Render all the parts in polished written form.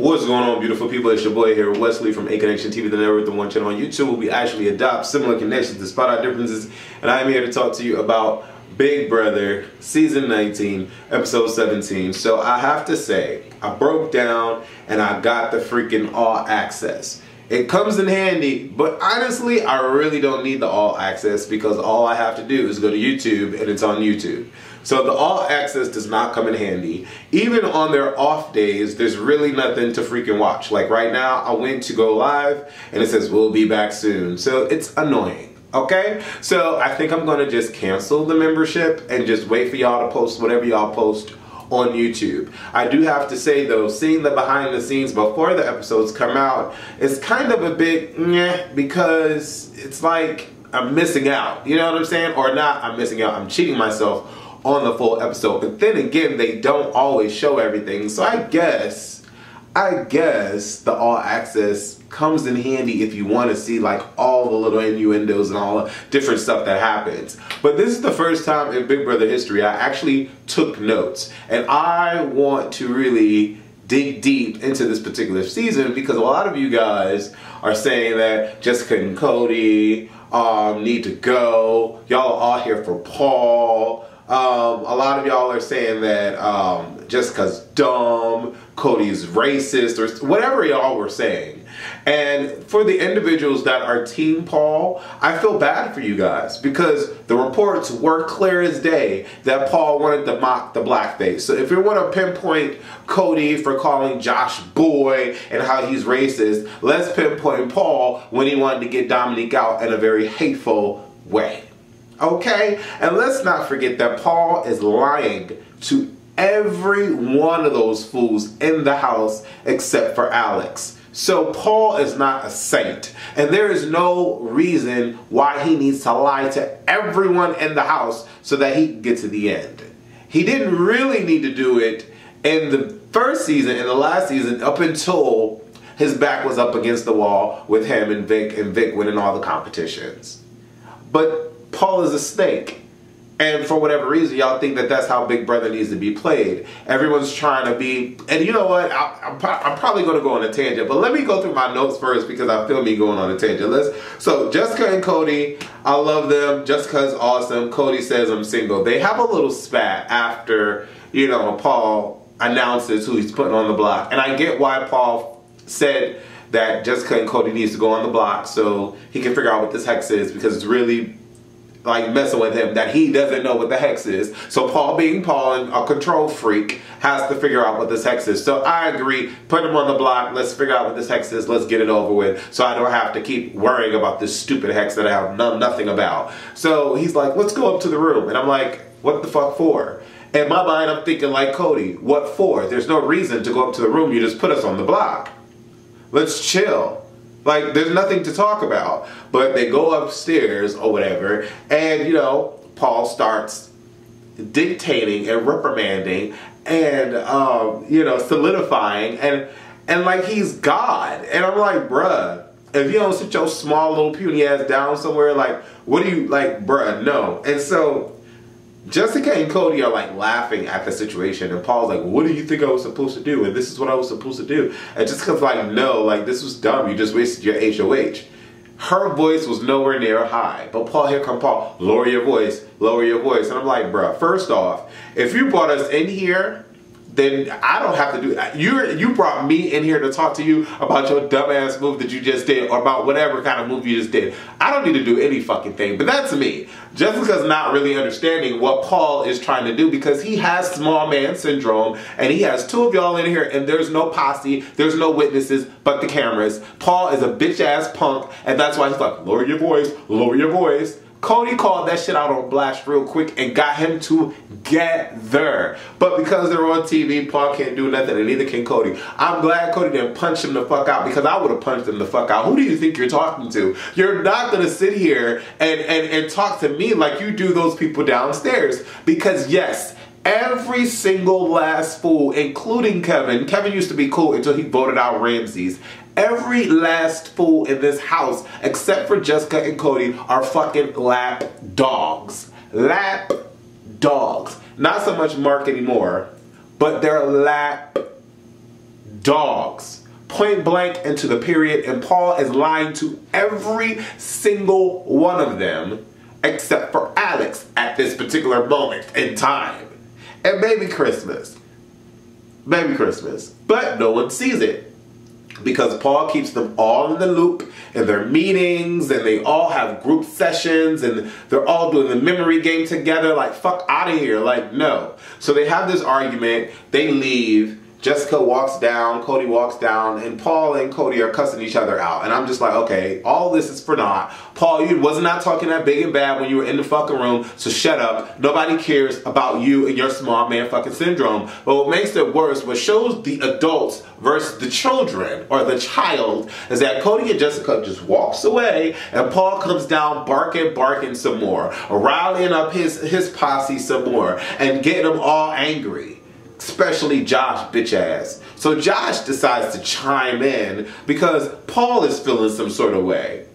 What's going on, beautiful people? It's your boy here, Wesley from A Connection TV, the network, the one channel on YouTube where we actually adopt similar connections despite our differences. And I'm here to talk to you about Big Brother Season 19, Episode 17. So I have to say, I broke down and I got the freaking all access. It comes in handy, but honestly, I really don't need the all access because all I have to do is go to YouTube and it's on YouTube. So the all access does not come in handy. Even on their off days, there's really nothing to freaking watch. Like right now, I went to go live and it says we'll be back soon. So it's annoying, okay? So I think I'm gonna just cancel the membership and just wait for y'all to post whatever y'all post on YouTube. I do have to say though, seeing the behind the scenes before the episodes come out is kind of a bit meh, because it's like I'm missing out, you know what I'm saying? Or not I'm missing out, I'm cheating myself on the full episode. But then again, they don't always show everything, so I guess the all access comes in handy if you want to see like all the little innuendos and all the different stuff that happens. But this is the first time in Big Brother history I actually took notes, and I want to really dig deep into this particular season because a lot of you guys are saying that Jessica and Cody need to go. Y'all are all here for Paul. A lot of y'all are saying that Jessica's dumb, Cody's racist, or whatever y'all were saying. And for the individuals that are Team Paul, I feel bad for you guys because the reports were clear as day that Paul wanted to mock the blackface. So if you want to pinpoint Cody for calling Josh boy and how he's racist, let's pinpoint Paul when he wanted to get Dominique out in a very hateful way. Okay? And let's not forget that Paul is lying to every one of those fools in the house except for Alex. So Paul is not a saint, and there is no reason why he needs to lie to everyone in the house so that he can get to the end. He didn't really need to do it in the first season, in the last season, up until his back was up against the wall with him and Vic winning all the competitions. But Paul is a snake. And for whatever reason, y'all think that that's how Big Brother needs to be played. Everyone's trying to be, and you know what, I'm probably going to go on a tangent, but let me go through my notes first because I feel me going on a tangent. So Jessica and Cody, I love them. Jessica's awesome. Cody says I'm single. They have a little spat after, you know, Paul announces who he's putting on the block. And I get why Paul said that Jessica and Cody needs to go on the block so he can figure out what this hex is, because it's really like messing with him that he doesn't know what the hex is. So Paul, being Paul and a control freak, has to figure out what this hex is. So I agree, put him on the block, let's figure out what this hex is, let's get it over with, so I don't have to keep worrying about this stupid hex that I have nothing about. So he's like, let's go up to the room. And I'm like, what the fuck for? In my mind, I'm thinking like Cody, what for? There's no reason to go up to the room, you just put us on the block. Let's chill. Like, there's nothing to talk about. But they go upstairs or whatever, and, you know, Paul starts dictating and reprimanding and, you know, solidifying, and like he's God. And I'm like, bruh, if you don't sit your small little puny ass down somewhere, like, what do you, like, bruh, no. And so Jessica and Cody are like laughing at the situation, and Paul's like, what do you think I was supposed to do? And this is what I was supposed to do. And Jessica's like, no, like, this was dumb. You just wasted your HOH. Her voice was nowhere near high. But Paul, here come Paul, lower your voice, lower your voice. And I'm like, bruh, first off, if you brought us in here, then I don't have to do that. You brought me in here to talk to you about your dumbass move that you just did, or about whatever kind of move you just did. I don't need to do any fucking thing, but that's me. Jessica's not really understanding what Paul is trying to do because he has small man syndrome, and he has two of y'all in here, and there's no posse, there's no witnesses but the cameras. Paul is a bitch ass punk, and that's why he's like, lower your voice, lower your voice. Cody called that shit out on blast real quick and got him together. But because they're on TV, Paul can't do nothing, and neither can Cody. I'm glad Cody didn't punch him the fuck out, because I would have punched him the fuck out. Who do you think you're talking to? You're not going to sit here and talk to me like you do those people downstairs. Because yes, every single last fool, including Kevin. Kevin used to be cool until he voted out Ramses. Every last fool in this house, except for Jessica and Cody, are fucking lap dogs. Lap dogs. Not so much Mark anymore, but they're lap dogs. Point blank into the period, and Paul is lying to every single one of them except for Alex at this particular moment in time. And maybe Christmas. Maybe Christmas. But no one sees it. Because Paul keeps them all in the loop in their meetings, and they all have group sessions, and they're all doing the memory game together. Like, fuck out of here. Like, no. So they have this argument. They leave. Jessica walks down, Cody walks down, and Paul and Cody are cussing each other out. And I'm just like, okay, all this is for naught. Paul, you was not talking that big and bad when you were in the fucking room, so shut up. Nobody cares about you and your small man fucking syndrome. But what makes it worse, what shows the adults versus the children, or the child, is that Cody and Jessica just walks away, and Paul comes down barking some more, rallying up his posse some more, and getting them all angry. Especially Josh, bitch ass. So Josh decides to chime in because Paul is feeling some sort of way.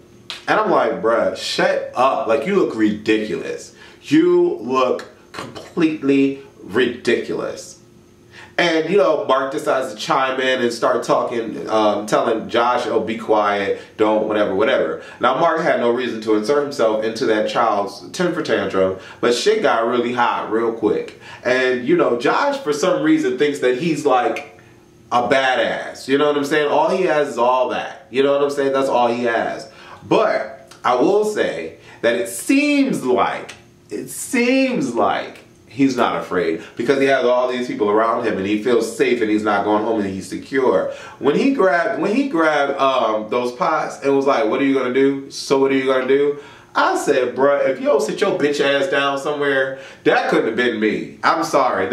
And I'm like, bruh, shut up. Like, you look ridiculous. You look completely ridiculous. And, you know, Mark decides to chime in and start talking, telling Josh, oh, be quiet, don't, whatever. Now, Mark had no reason to insert himself into that child's temper tantrum, but shit got really hot real quick. And, you know, Josh, for some reason, thinks that he's like a badass. You know what I'm saying? All he has is all that. You know what I'm saying? That's all he has. But I will say that it seems like he's not afraid because he has all these people around him and he feels safe and he's not going home and he's secure. When he grabbed those pots and was like, what are you gonna do? So what are you gonna do? I said, bruh, if you don't sit your bitch ass down somewhere, that couldn't have been me. I'm sorry.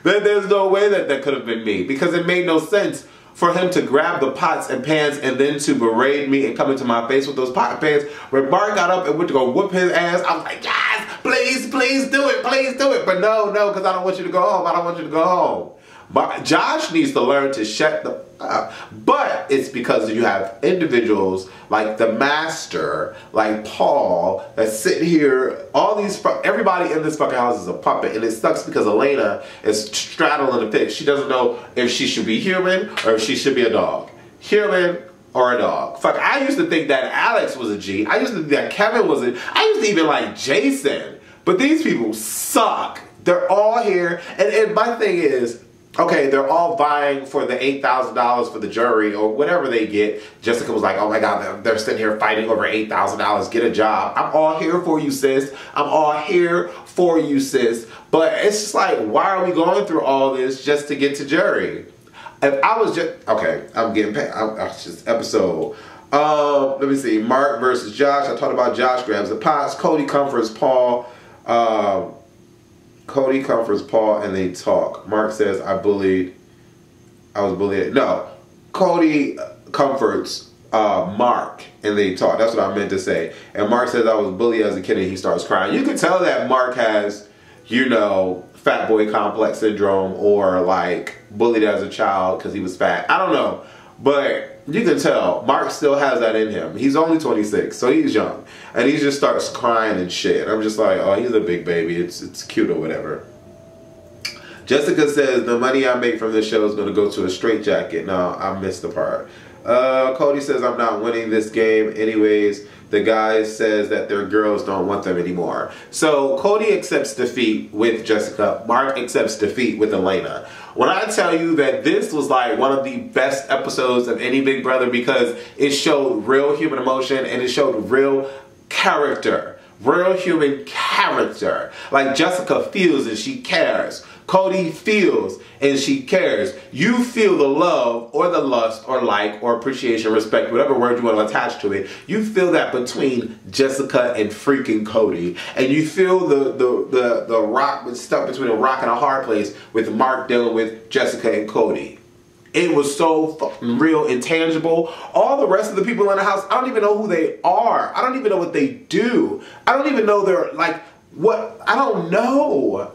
There's no way that could have been me, because it made no sense for him to grab the pots and pans and then to berate me and come into my face with those pot and pans. When Mark got up and went to go whoop his ass, I was like, yes, please do it, please do it. But no, because I don't want you to go home. I don't want you to go home. But Josh needs to learn to shut the up. But it's because you have individuals like the master, like Paul, that sit here. Everybody in this fucking house is a puppet, and it sucks because Elena is straddling the fence. She doesn't know if she should be human or if she should be a dog. Human or a dog. Fuck, I used to think that Alex was a G. I used to think that Kevin was a. I used to even like Jason. But these people suck. They're all here, and my thing is, okay, they're all vying for the $8,000 for the jury or whatever they get. Jessica was like, oh my God, they're sitting here fighting over $8,000. Get a job. I'm all here for you, sis. I'm all here for you, sis. But it's just like, why are we going through all this just to get to jury? If I was just, okay, I'm getting paid. It's just episode. Let me see. Mark versus Josh. I talked about Josh grabs the pots. Cody comforts Paul. Cody comforts Paul and they talk. Mark says, I was bullied. No, Cody comforts Mark and they talk. That's what I meant to say. And Mark says, I was bullied as a kid, and he starts crying. You can tell that Mark has, you know, fat boy complex syndrome, or like bullied as a child because he was fat. I don't know. But you can tell Mark still has that in him. He's only 26, so he's young. And he just starts crying and shit. I'm just like, oh, he's a big baby. It's cute or whatever. Jessica says, the money I make from this show is going to go to a straitjacket. No, I missed the part. Cody says, I'm not winning this game anyways. The guy says that their girls don't want them anymore. So Cody accepts defeat with Jessica. Mark accepts defeat with Elena. When I tell you that this was like one of the best episodes of any Big Brother, because it showed real human emotion and it showed real character. Real human character. Like, Jessica feels and she cares. Cody feels and she cares. You feel the love or the lust or like or appreciation, respect, whatever word you want to attach to it. You feel that between Jessica and freaking Cody. And you feel the rock, stuck between a rock and a hard place with Mark dealing with Jessica and Cody. It was so fucking real, intangible. All the rest of the people in the house, I don't even know who they are. I don't even know what they do. I don't even know they're like, what, I don't know.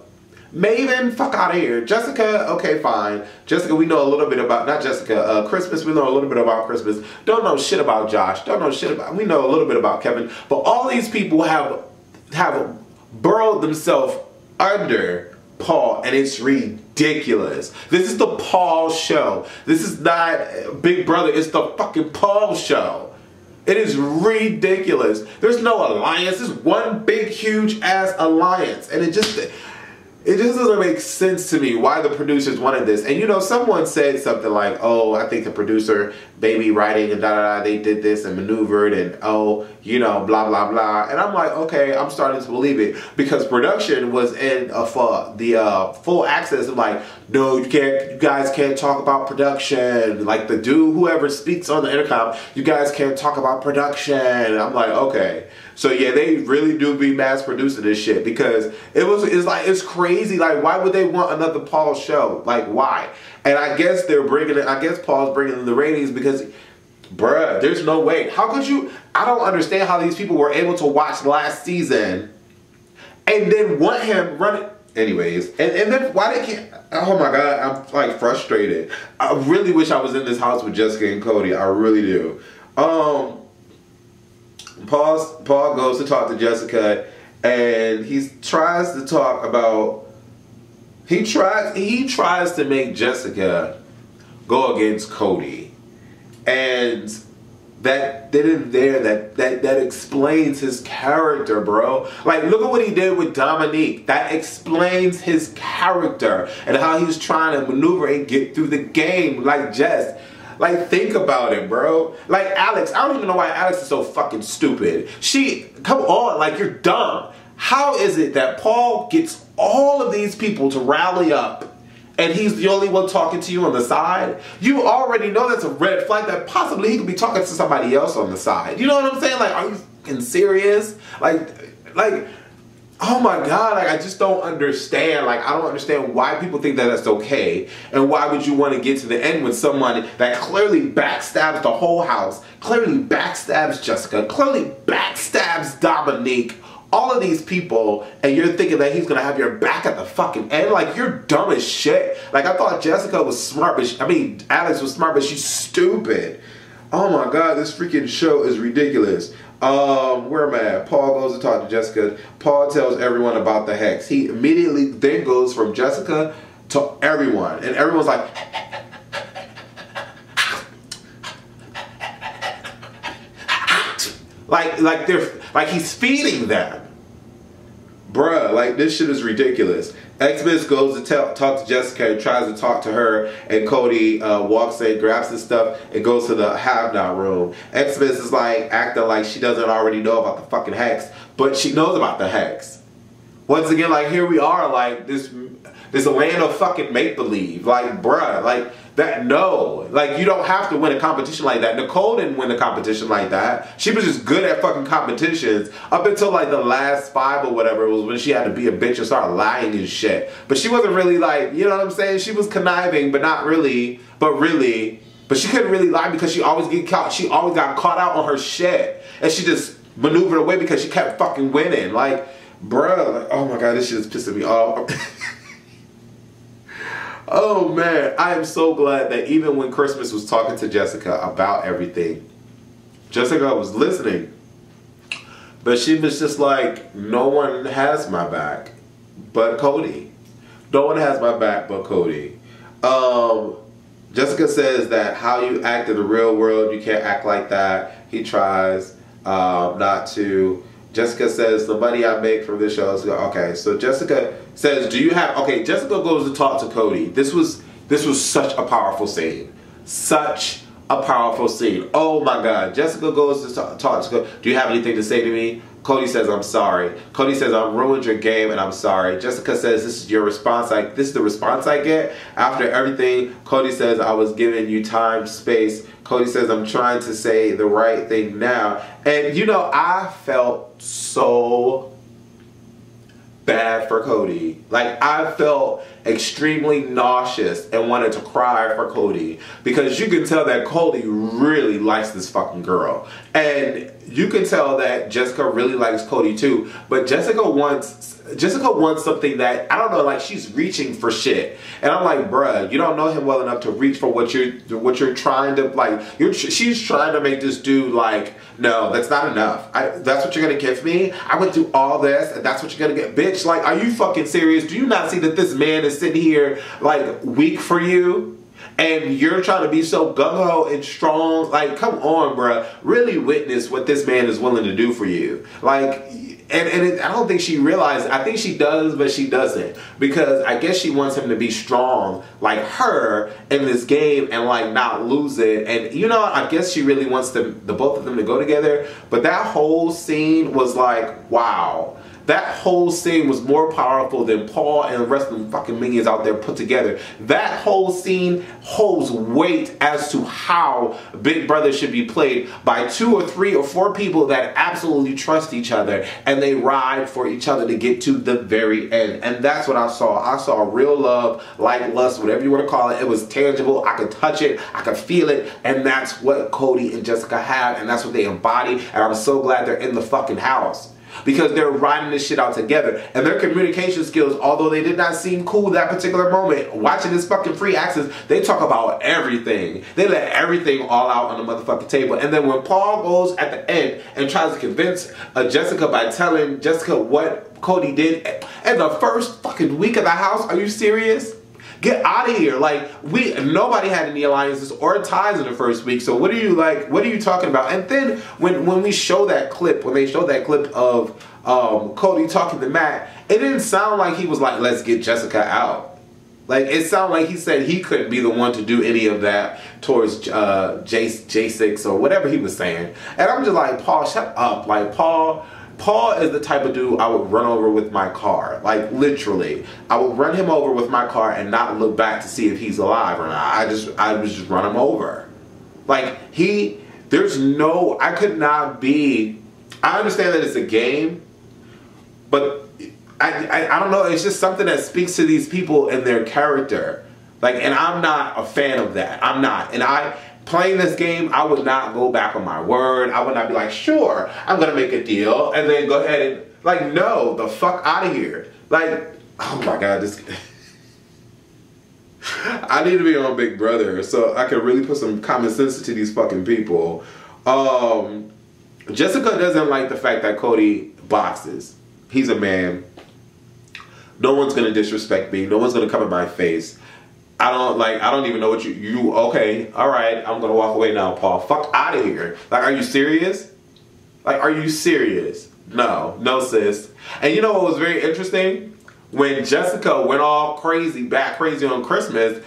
Maven, fuck out of here. Jessica, okay, fine. Jessica, we know a little bit about, not Jessica, Christmas, we know a little bit about Christmas. Don't know shit about Josh. Don't know shit about, we know a little bit about Kevin. But all these people have burrowed themselves under Paul, and it's ridiculous. This is the Paul show. This is not Big Brother, it's the fucking Paul show. It is ridiculous. There's no alliance. It's one big, huge ass alliance. And it just doesn't make sense to me why the producers wanted this. And you know, someone said something like, oh, I think the producer, baby writing and da-da-da, they did this and maneuvered and oh, you know, blah, blah, blah. And I'm like, okay, I'm starting to believe it. Because production was in the full access of like, no, you guys can't talk about production. Like the dude, whoever speaks on the intercom, you guys can't talk about production. And I'm like, okay. So yeah, they really do be mass producing this shit because it's crazy. Like, why would they want another Paul show? Like, why? And I guess Paul's bringing in the ratings because, bruh, there's no way. How could you? I don't understand how these people were able to watch last season and then want him running. Anyways, and then why they can't? Oh my God, I'm like frustrated. I really wish I was in this house with Jessica and Cody. I really do. Paul goes to talk to Jessica, and he tries to talk about. He tries to make Jessica go against Cody, and that explains his character, bro. Like, look at what he did with Dominique. That explains his character and how he's trying to maneuver and get through the game. Like, Jess. Like, think about it, bro. Like, Alex, I don't even know why Alex is so fucking stupid. Come on, like, you're dumb. How is it that Paul gets all of these people to rally up and he's the only one talking to you on the side? You already know that's a red flag that possibly he could be talking to somebody else on the side. You know what I'm saying? Like, are you fucking serious? Like, oh my God, like, I just don't understand. Like, I don't understand why people think that that's okay. And why would you want to get to the end with someone that clearly backstabs the whole house, clearly backstabs Jessica, clearly backstabs Dominique, all of these people, and you're thinking that he's going to have your back at the fucking end? Like, you're dumb as shit. Like, I thought Jessica was smart, but Alex was smart, but she's stupid. Oh my God, this freaking show is ridiculous. Where am I at? Paul goes to talk to Jessica. Paul tells everyone about the hex. He immediately then goes from Jessica to everyone. And everyone's like, like he's feeding them. Bruh, like, this shit is ridiculous. Xmas goes to talk to Jessica and tries to talk to her, and Cody walks in, grabs his stuff, and goes to the have-not room. Xmas is like acting like she doesn't already know about the fucking hex, but she knows about the hex. Once again, like, here we are, like, this land of fucking make-believe. Like, bruh, like, that, no. Like, you don't have to win a competition like that. Nicole didn't win a competition like that. She was just good at fucking competitions up until, like, the last 5 or whatever. It was when she had to be a bitch and start lying and shit. But she wasn't really, like, you know what I'm saying? She was conniving, but not really. But she couldn't really lie because she always get caught. She always got caught out on her shit. And she just maneuvered away because she kept fucking winning. Like, bruh, like, oh my God, this shit is pissing me off. Oh man, I am so glad that even when Christmas was talking to Jessica about everything, Jessica was listening. But she was just like, no one has my back but Cody. No one has my back but Cody. Jessica says that how you act in the real world, you can't act like that. He tries not to. Jessica says, the money I make from this show is okay. So Jessica says, Jessica goes to talk to Cody. This was such a powerful scene. Such a powerful scene. Oh my God. Jessica goes to talk to Cody. Do you have anything to say to me? Cody says, I'm sorry. Cody says, I've ruined your game and I'm sorry. Jessica says, this is your response. This is the response I get after everything. Cody says, I was giving you time, space. Cody says, I'm trying to say the right thing now. And you know, I felt so bad for Cody. Like, I felt extremely nauseous and wanted to cry for Cody because you can tell that Cody really likes this fucking girl. And you can tell that Jessica really likes Cody too, but Jessica wants something that, I don't know, like she's reaching for shit. And I'm like, bruh, you don't know him well enough to reach for what you're trying to, like, she's trying to make this dude like, no, that's not enough. That's what you're gonna give me? I went through all this and that's what you're gonna get? Bitch, like, are you fucking serious? Do you not see that this man is sitting here like weak for you? And you're trying to be so gung-ho and strong. Like, come on, bruh. Really witness what this man is willing to do for you. Like, I don't think she realized. I think she does, but she doesn't. Because I guess she wants him to be strong like her in this game and like not lose it. And you know, I guess she really wants the both of them to go together. But that whole scene was like, wow. That whole scene was more powerful than Paul and the rest of the fucking minions out there put together. That whole scene holds weight as to how Big Brother should be played by 2 or 3 or 4 people that absolutely trust each other and they ride for each other to get to the very end. And that's what I saw. I saw real love, like lust, whatever you want to call it. It was tangible. I could touch it. I could feel it. And that's what Cody and Jessica have. And that's what they embody. And I'm so glad they're in the fucking house. Because they're riding this shit out together. And their communication skills, although they did not seem cool that particular moment, watching this fucking free access, they talk about everything. They let everything all out on the motherfucking table. And then when Paul goes at the end and tries to convince Jessica by telling Jessica what Cody did in the first fucking week of the house, are you serious? Get out of here. Like, nobody had any alliances or ties in the first week. So what are you talking about? And then when we show that clip, when they show that clip of Cody talking to Matt, it didn't sound like he was like, let's get Jessica out. Like, it sounded like he said he couldn't be the one to do any of that towards J6 or whatever he was saying. And I'm just like, Paul, shut up. Like, Paul is the type of dude I would run over with my car. Like, literally. I would run him over with my car and not look back to see if he's alive or not. I would just run him over. Like, I could not be, I understand that it's a game, but I don't know, it's just something that speaks to these people and their character. Like, and I'm not a fan of that. I'm not. And playing this game, I would not go back on my word. I would not be like, sure, I'm gonna make a deal, and then go ahead and, like, no, the fuck out of here. Like, oh my God, this, I need to be on Big Brother so I can really put some common sense to these fucking people. Jessica doesn't like the fact that Cody boxes. He's a man. No one's gonna disrespect me. No one's gonna come in my face. I don't even know what okay, all right, I'm gonna walk away now, Paul. Fuck out of here. Like, are you serious? Like, are you serious? No, sis. And you know what was very interesting? When Jessica went all crazy, bat crazy on Christmas,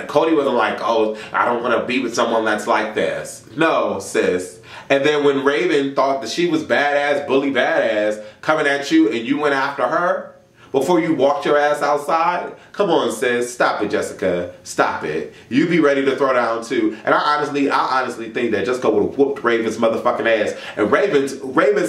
Cody wasn't like, oh, I don't want to be with someone that's like this. No, sis. And then when Raven thought that she was badass, bully badass, coming at you and you went after her, before you walked your ass outside? Come on, sis. Stop it, Jessica. Stop it. You be ready to throw down too. And I honestly think that Jessica would have whooped Raven's motherfucking ass. And Raven's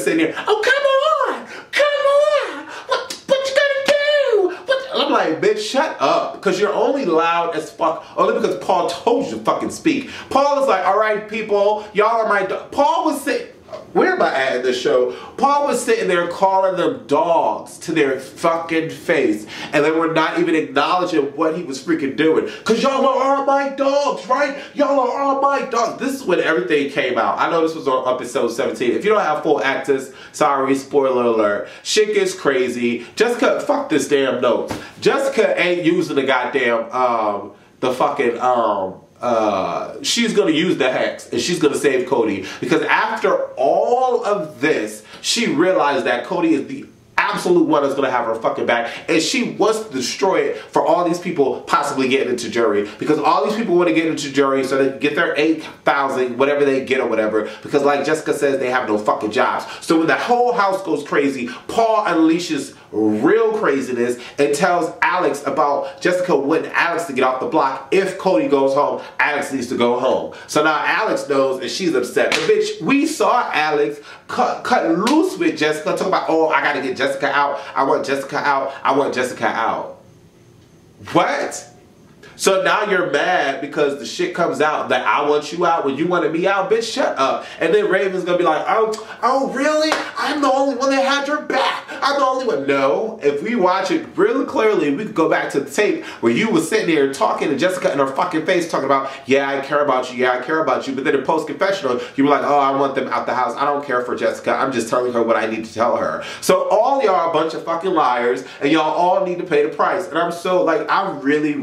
sitting here, oh, come on! Come on! What you gonna do? I'm like, bitch, shut up. Because you're only loud as fuck. Only because Paul told you to fucking speak. Paul is like, all right, people, y'all are my dog. Paul was sitting... Where am I at in this show? Paul was sitting there calling them dogs to their fucking face. And they were not even acknowledging what he was freaking doing. Because y'all are all my dogs, right? Y'all are all my dogs. This is when everything came out. I know this was on episode 17. If you don't have full access, sorry, spoiler alert. Shit gets crazy. Jessica, fuck this damn note. Jessica ain't using the goddamn, she's gonna use the hex and she's gonna save Cody, because after all of this she realized that Cody is the absolute one that's gonna have her fucking back, and she wants to destroy it for all these people possibly getting into jury, because all these people want to get into jury so they can get their 8,000 whatever they get or whatever, because like Jessica says, they have no fucking jobs. So when the whole house goes crazy, Paul unleashes real craziness and tells Alex about Jessica wanting Alex to get off the block. If Cody goes home, Alex needs to go home. So now Alex knows and she's upset. But bitch, we saw Alex cut loose with Jessica, talking about, oh, I gotta get Jessica out. I want Jessica out. I want Jessica out. What? So now you're mad because the shit comes out that I want you out when you wanted me out. Bitch, shut up. And then Raven's gonna be like, oh, really? I'm the only one that had your back. I'm the only one. No, if we watch it really clearly, we could go back to the tape where you was sitting there talking to Jessica in her fucking face, talking about, yeah, I care about you, yeah, I care about you. But then in post-confessional, you were like, oh, I want them out the house. I don't care for Jessica. I'm just telling her what I need to tell her. So all y'all are a bunch of fucking liars, and y'all all need to pay the price. And I'm so, like, I really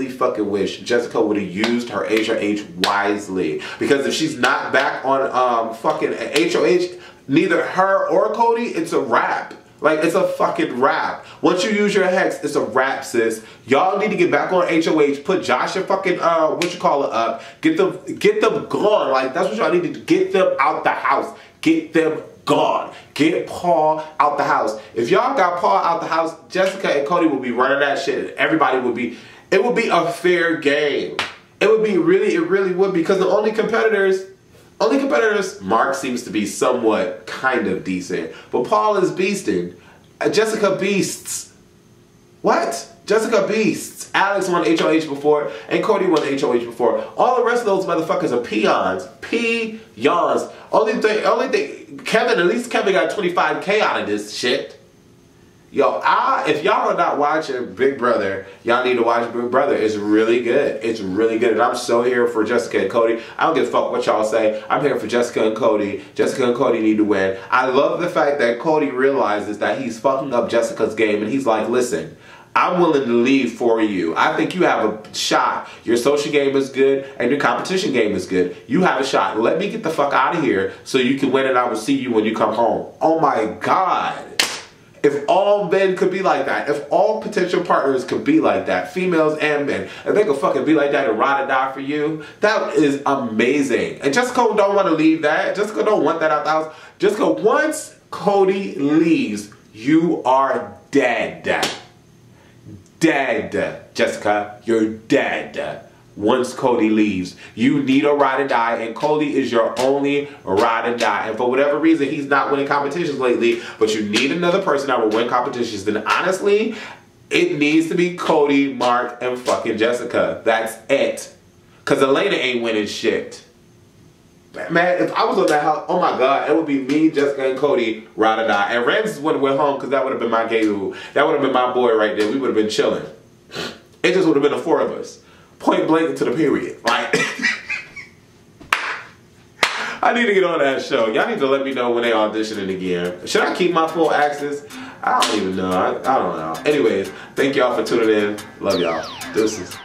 fucking wish Jessica would have used her HOH wisely. Because if she's not back on fucking HOH, neither her or Cody, it's a wrap. Like, it's a fucking wrap. Once you use your hex, it's a wrap, sis. Y'all need to get back on HOH. Put Josh and fucking, up. Get them gone. Like, that's what y'all need to do. Get them out the house. Get them gone. Get Paul out the house. If y'all got Paul out the house, Jessica and Cody will be running that shit. Everybody would be, it would be a fair game. It would be really, it really would, because the only competitors, Mark seems to be somewhat kind of decent, but Paul is beasting. Jessica beasts. What? Jessica beasts. Alex won HOH before, and Cody won HOH before. All the rest of those motherfuckers are peons. Peons. Only thing, Kevin, at least Kevin got 25K out of this shit. Yo, if y'all are not watching Big Brother, y'all need to watch Big Brother. It's really good. It's really good. And I'm so here for Jessica and Cody. I don't give a fuck what y'all say. I'm here for Jessica and Cody. Jessica and Cody need to win. I love the fact that Cody realizes that he's fucking up Jessica's game, and he's like, listen, I'm willing to leave for you. I think you have a shot. Your social game is good, and your competition game is good. You have a shot. Let me get the fuck out of here so you can win, and I will see you when you come home. Oh my God. If all men could be like that, if all potential partners could be like that, females and men, if they could fucking be like that and ride or die for you, that is amazing. And Jessica don't want to leave that. Jessica don't want that out the house. Jessica, once Cody leaves, you are dead. Dead. Jessica, you're dead. Once Cody leaves, you need a ride and die, and Cody is your only ride and die. And for whatever reason, he's not winning competitions lately, but you need another person that will win competitions. Then honestly, it needs to be Cody, Mark, and fucking Jessica. That's it. Because Elena ain't winning shit. Man, if I was on that house, oh my God, it would be me, Jessica, and Cody, ride or die. And Ramses wouldn't have went home because that would have been my gay dude. That would have been my boy right there. We would have been chilling. It just would have been the four of us. Point blank into the period. Like, I need to get on that show. Y'all need to let me know when they auditioning again. Should I keep my full access? I don't even know. I don't know. Anyways, thank y'all for tuning in. Love y'all. Deuces.